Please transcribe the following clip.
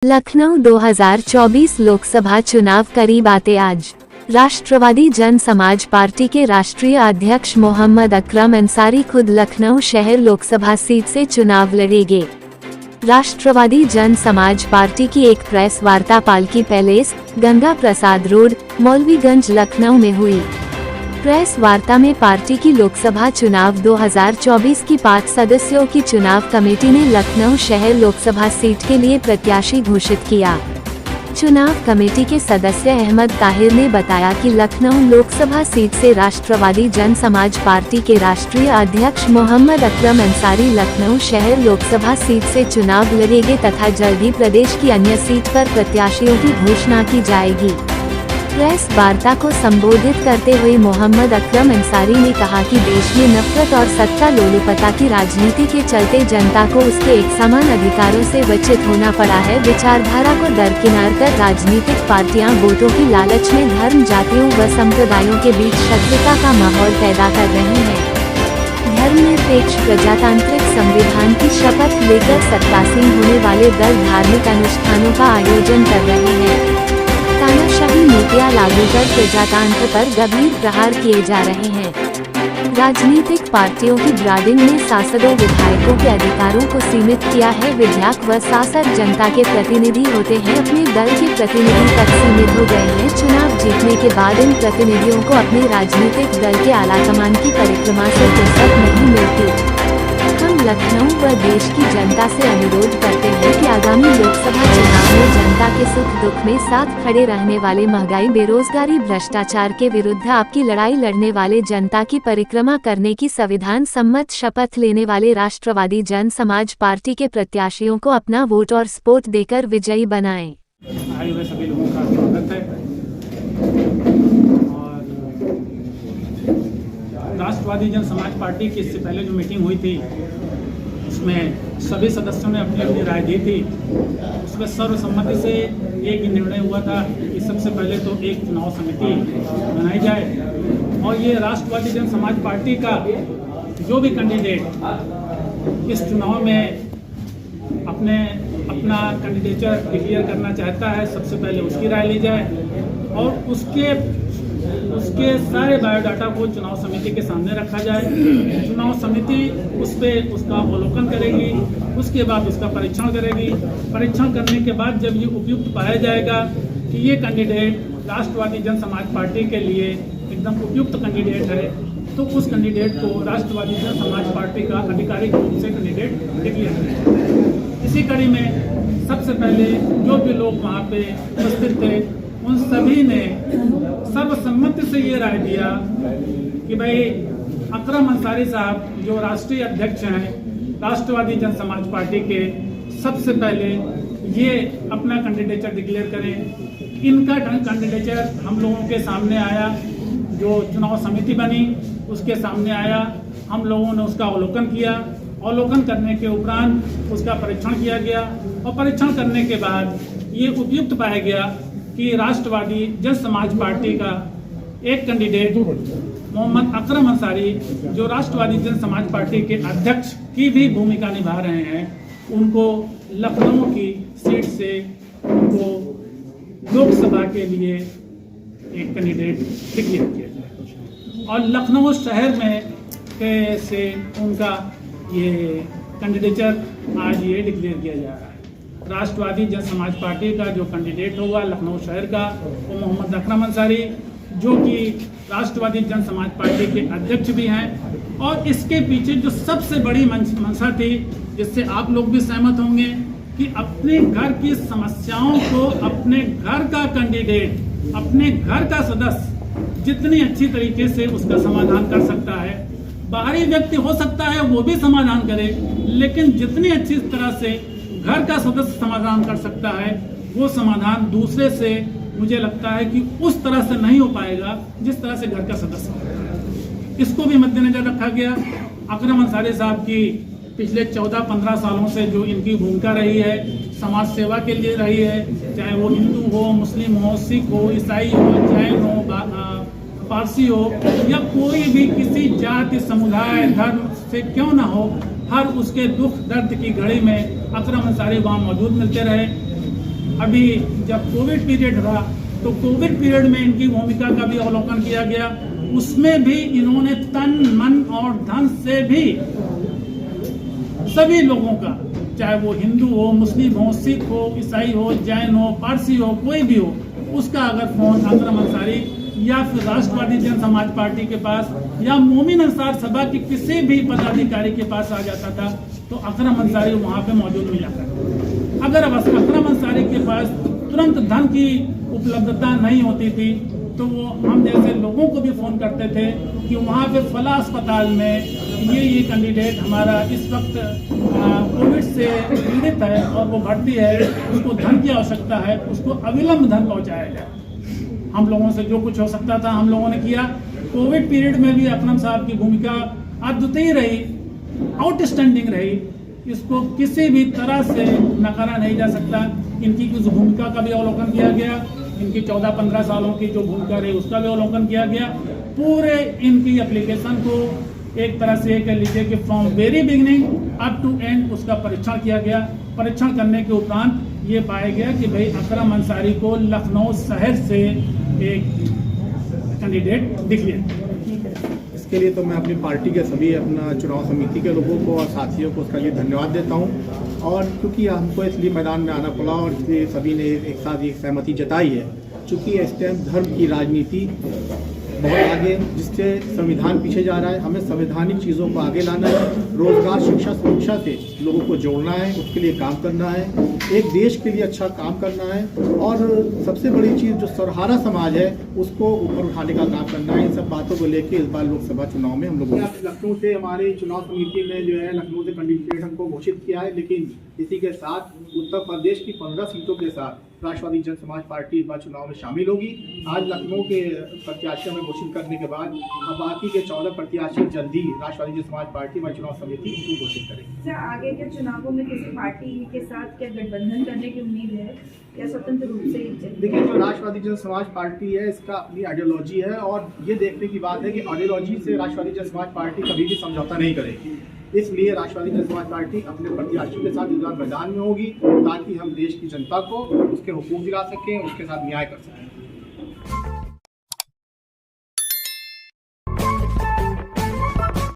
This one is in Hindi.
लखनऊ 2024 लोकसभा चुनाव करीब आते आज राष्ट्रवादी जन समाज पार्टी के राष्ट्रीय अध्यक्ष मोहम्मद अकरम अंसारी खुद लखनऊ शहर लोकसभा सीट से चुनाव लड़ेंगे। राष्ट्रवादी जन समाज पार्टी की एक प्रेस वार्ता पालकी पैलेस, गंगा प्रसाद रोड, मौलवीगंज, लखनऊ में हुई। प्रेस वार्ता में पार्टी की लोकसभा चुनाव 2024 की 5 सदस्यों की चुनाव कमेटी ने लखनऊ शहर लोकसभा सीट के लिए प्रत्याशी घोषित किया। चुनाव कमेटी के सदस्य अहमद ताहिर ने बताया कि लखनऊ लोकसभा सीट से राष्ट्रवादी जन समाज पार्टी के राष्ट्रीय अध्यक्ष मोहम्मद अकरम अंसारी लखनऊ शहर लोकसभा सीट से चुनाव लड़ेंगे तथा जल्द ही प्रदेश की अन्य सीट पर प्रत्याशियों की घोषणा की जाएगी। प्रेस वार्ता को संबोधित करते हुए मोहम्मद अकरम अंसारी ने कहा कि देश में नफरत और सत्ता लोलुपता की राजनीति के चलते जनता को उसके एक समान अधिकारों से वंचित होना पड़ा है। विचारधारा को दरकिनार कर राजनीतिक पार्टियां वोटों की लालच में धर्म, जातियों व संप्रदायों के बीच शत्रुता का माहौल पैदा कर रही है। धर्मनिरपेक्ष प्रजातांत्रिक संविधान की शपथ लेकर सत्तासीन होने वाले दल धार्मिक अनुष्ठानों का आयोजन कर रहे हैं। तानाशाही नीतियां लागू कर प्रजातंत्र पर गंभीर प्रहार किए जा रहे हैं। राजनीतिक पार्टियों की ब्रांडिंग ने सांसदों, विधायकों के अधिकारों को सीमित किया है। विधायक व सांसद जनता के प्रतिनिधि होते हैं, अपने दल के प्रतिनिधि तक सीमित हो गए हैं। चुनाव जीतने के बाद इन प्रतिनिधियों को अपने राजनीतिक दल के आलाकमान की परिक्रमा से फुर्सत नहीं मिलती। हम लखनऊ व देश की जनता से अनुरोध करते हैं कि आगामी लोकसभा चुनाव में जनता के सुख दुख में साथ खड़े रहने वाले, महंगाई, बेरोजगारी, भ्रष्टाचार के विरुद्ध आपकी लड़ाई लड़ने वाले, जनता की परिक्रमा करने की संविधान सम्मत शपथ लेने वाले राष्ट्रवादी जन समाज पार्टी के प्रत्याशियों को अपना वोट और सपोर्ट देकर विजयी बनाएं। आए हुए सभी लोगों का स्वागत है। राष्ट्रवादी जन समाज पार्टी की इससे पहले जो मीटिंग हुई थी उसमें सभी सदस्यों ने अपनी अपनी राय दी थी। उसमें सर्वसम्मति से एक ही निर्णय हुआ था कि सबसे पहले तो एक चुनाव समिति बनाई जाए और ये राष्ट्रवादी जन समाज पार्टी का जो भी कैंडिडेट इस चुनाव में अपना कैंडिडेचर डिक्लेयर करना चाहता है, सबसे पहले उसकी राय ली जाए और उसके सारे बायोडाटा को चुनाव समिति के सामने रखा जाए। चुनाव समिति उस पर उसका अवलोकन करेगी, उसके बाद उसका परीक्षण करेगी। परीक्षण करने के बाद जब ये उपयुक्त पाया जाएगा कि ये कैंडिडेट राष्ट्रवादी जन समाज पार्टी के लिए एकदम उपयुक्त कैंडिडेट है, तो उस कैंडिडेट को राष्ट्रवादी जन समाज पार्टी का आधिकारिक रूप से कैंडिडेट डिक्लेयर करेगा। इसी कड़ी में सबसे पहले जो भी लोग वहाँ पे उपस्थित थे उन सभी ने सर्वसम्मति से ये राय दिया कि भाई अकरम अंसारी साहब जो राष्ट्रीय अध्यक्ष हैं राष्ट्रवादी जन समाज पार्टी के, सबसे पहले ये अपना कैंडिडेचर डिक्लेयर करें। इनका कैंडिडेचर हम लोगों के सामने आया, जो चुनाव समिति बनी उसके सामने आया, हम लोगों ने उसका अवलोकन किया। अवलोकन करने के उपरांत उसका परीक्षण किया गया और परीक्षण करने के बाद ये उपयुक्त पाया गया कि राष्ट्रवादी जन समाज पार्टी का एक कैंडिडेट मोहम्मद अकरम अंसारी जो राष्ट्रवादी जन समाज पार्टी के अध्यक्ष की भी भूमिका निभा रहे हैं, उनको लखनऊ की सीट से उनको लोकसभा के लिए एक कैंडिडेट डिक्लेयर किया जाए और लखनऊ शहर में से उनका ये कैंडिडेचर आज ये डिक्लेयर किया जा रहा है। राष्ट्रवादी जन समाज पार्टी का जो कैंडिडेट होगा लखनऊ शहर का वो मोहम्मद अकरम अंसारी, जो कि राष्ट्रवादी जन समाज पार्टी के अध्यक्ष भी हैं। और इसके पीछे जो सबसे बड़ी मंशा थी, जिससे आप लोग भी सहमत होंगे, कि अपने घर की समस्याओं को अपने घर का कैंडिडेट, अपने घर का सदस्य जितनी अच्छी तरीके से उसका समाधान कर सकता है, बाहरी व्यक्ति हो सकता है वो भी समाधान करे, लेकिन जितनी अच्छी तरह से घर का सदस्य समाधान कर सकता है वो समाधान दूसरे से मुझे लगता है कि उस तरह से नहीं हो पाएगा जिस तरह से घर का सदस्य होगा। इसको भी मद्देनजर रखा गया। अकरम अंसारी साहब की पिछले 14-15 सालों से जो इनकी भूमिका रही है, समाज सेवा के लिए रही है, चाहे वो हिंदू हो, मुस्लिम हो, सिख हो, ईसाई हो, जैन हो, पारसी हो या कोई भी किसी जाति, समुदाय, धर्म से क्यों ना हो, हर उसके दुख दर्द की घड़ी में अकरम अंसारी वहाँ मौजूद मिलते रहे। अभी जब कोविड पीरियड था तो कोविड पीरियड में इनकी भूमिका का भी अवलोकन किया गया। उसमें भी इन्होंने तन मन और धन से भी सभी लोगों का, चाहे वो हिंदू हो, मुस्लिम हो, सिख हो, ईसाई हो, जैन हो, पारसी हो, कोई भी हो, उसका अगर फोन अकरम अंसारी या फिर राष्ट्रवादी जन समाज पार्टी के पास या मोमिन अंसार सभा के किसी भी पदाधिकारी के पास आ जाता था तो अकरम अंसारी वहाँ पे मौजूद मिला करता। अगर अकरम अंसारी के पास तुरंत धन की उपलब्धता नहीं होती थी तो वो हम जैसे लोगों को भी फोन करते थे कि वहाँ पे फला अस्पताल में ये कैंडिडेट हमारा इस वक्त कोविड से पीड़ित है और वो भर्ती है, उसको धन की आवश्यकता है, उसको अविलंब धन पहुँचाया जाए। हम लोगों से जो कुछ हो सकता था हम लोगों ने किया। कोविड पीरियड में भी अकरम साहब की भूमिका अद्वितीय रही, आउटस्टैंडिंग रही, इसको किसी भी तरह से नकारा नहीं जा सकता। इनकी उस भूमिका का भी अवलोकन किया गया, इनकी 14-15 सालों की जो भूमिका रही उसका भी अवलोकन किया गया। पूरे इनकी एप्लीकेशन को एक तरह से कह लीजिए कि from very beginning up to end उसका परीक्षण किया गया। परीक्षण करने के उपरांत ये पाया गया कि भाई अकरम अंसारी को लखनऊ शहर से एक कैंडिडेट दिख लिया। इसके लिए तो मैं अपनी पार्टी के सभी अपना चुनाव समिति के लोगों को और साथियों को उसका लिए धन्यवाद देता हूं। और क्योंकि हमको इसलिए मैदान में आना पड़ा और इसलिए सभी ने एक साथ एक सहमति जताई है, क्योंकि इस टाइम धर्म की राजनीति बहुत आगे, जिससे संविधान पीछे जा रहा है। हमें संवैधानिक चीज़ों को आगे लाना है, रोजगार, शिक्षा, सुरक्षा से लोगों को जोड़ना है, उसके लिए काम करना है, एक देश के लिए अच्छा काम करना है और सबसे बड़ी चीज़ जो सर्वहारा समाज है उसको ऊपर उठाने का काम करना है। इन सब बातों को लेकर इस बार लोकसभा चुनाव में हम लोग लखनऊ से हमारे चुनाव समिति ने जो है लखनऊ से कैंडिडेट हमको घोषित किया है, लेकिन इसी के साथ उत्तर प्रदेश की 15 सीटों के साथ राष्ट्रवादी जन समाज पार्टी इस बार चुनाव में शामिल होगी। आज लखनऊ के प्रत्याशियों में घोषित करने के बाद अब बाकी के 14 प्रत्याशी जल्दी राष्ट्रवादी जन समाज पार्टी व चुनाव समिति को घोषित करेगी। क्या आगे के चुनावों में किसी पार्टी के साथ क्या गठबंधन करने की उम्मीद है या स्वतंत्र रूप से? देखिए, जो राष्ट्रवादी जन समाज पार्टी है इसका अपनी आइडियोलॉजी है और ये देखने की बात है कि आइडियोलॉजी से राष्ट्रवादी जन समाज पार्टी कभी भी समझौता नहीं करेगी। इसलिए राष्ट्रवादी जन समाज पार्टी अपने प्रत्याशियों के साथ इस बार मैदान में होगी ताकि हम देश की जनता को उसके हुकूक दिला सकें, उसके साथ न्याय कर सकें।